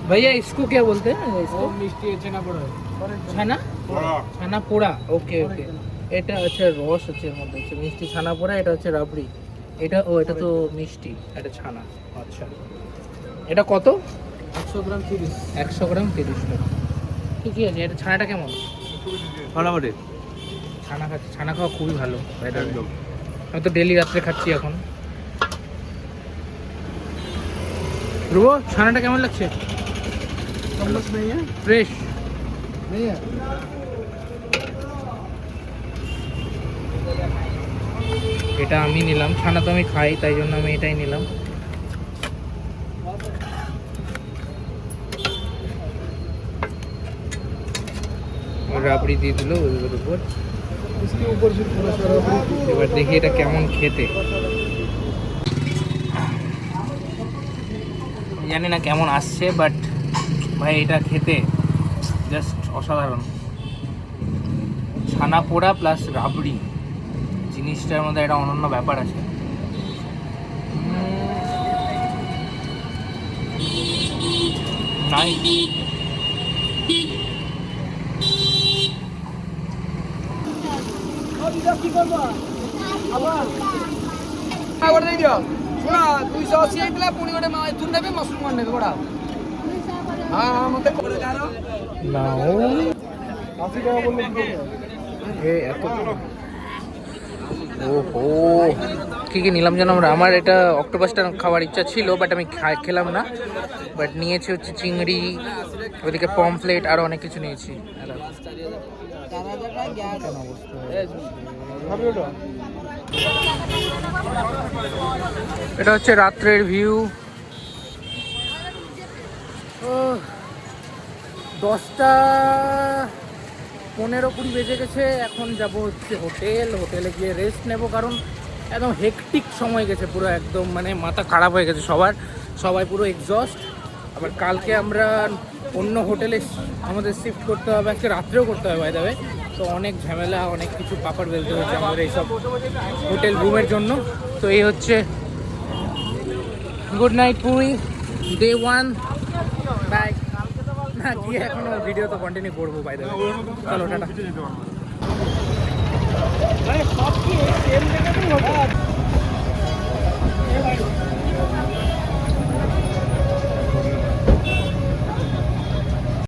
भैया इसको क्या बोलते हैं? इसको মিষ্টি ছানা পোড়া ছানা ছানা পোড়া। ওকে ওকে, এটা হচ্ছে রস হচ্ছে এর মধ্যে, হচ্ছে মিষ্টি ছানা পোড়া, এটা হচ্ছে রাবড়ি, এটা ও এটা তো মিষ্টি, এটা ছানা। আচ্ছা, এটা কত? 100 গ্রাম 30। 100 গ্রাম 30 টাকা। ঠিকই আছে। এটা ছানাটা কেমন? মোটামুটি ছানা খাচ্ছি, ছানা খাওয়া খুবই ভালো। একদম। আমি তো ডেলি রাত্রে খাচ্ছি এখন। ধ্রুব, ছানাটা কেমন লাগছে? चम्मच नहीं है? ফ্রেশ। नहीं है। এটা আমি নিলাম, ছানা তো আমি খাই, তাই জন্য আমি এটাই নিলাম। রাবড়ি দিয়ে দিল ওর উপর। इसके ऊपर से थोड़ा सा रबड़ी। এবার দেখি এটা কেমন খেতে। জানি না কেমন আসছে, বাট ভাই এটা খেতে জাস্ট অসাধারণ। ছানা পোড়া প্লাস রাবড়ি, জিনিসটার মধ্যে একটা অনন্য ব্যাপার আছে। নাই কি করবো আবার আবার দেই দিও শোনা 280 এইগুলা পুনি ওটা তুই নেবে মাশরুম নেবে বড়া। হ্যাঁ হ্যাঁ মতে করে যাও নাও। 80 টাকা বললে কি করবে? এত ওহো, কী কী নিলাম যেন আমরা। আমার এটা অক্টোপাসটা খাওয়ার ইচ্ছা ছিল, বাট আমি খেলাম না। বাট নিয়েছি হচ্ছে চিংড়ি, ওইদিকে পমফ্লেট, আরও অনেক কিছু নিয়েছি। এটা হচ্ছে রাত্রের ভিউ। 10টা 15-20 বেজে গেছে। এখন যাব হচ্ছে হোটেলে গিয়ে রেস্ট নেব, কারণ একদম হেকটিক সময় গেছে পুরো, একদম মানে মাথা খারাপ হয়ে গেছে সবাই পুরো এক্সস্ট। আবার কালকে আমরা অন্য হোটেলে আমাদের শিফট করতে হবে, আজকে রাত্রেও করতে হবে বাই দ্য ওয়ে। তো অনেক ঝামেলা, অনেক কিছু পাপড় বেলতে হচ্ছে আমাদের এইসব হোটেল রুমের জন্য। তো এই হচ্ছে good night Puri day 1 bye. না গিয়ে এখনো ভিডিও তো কন্টিনিউ করবো বাই দ্য ওয়ে। চলো টাটা।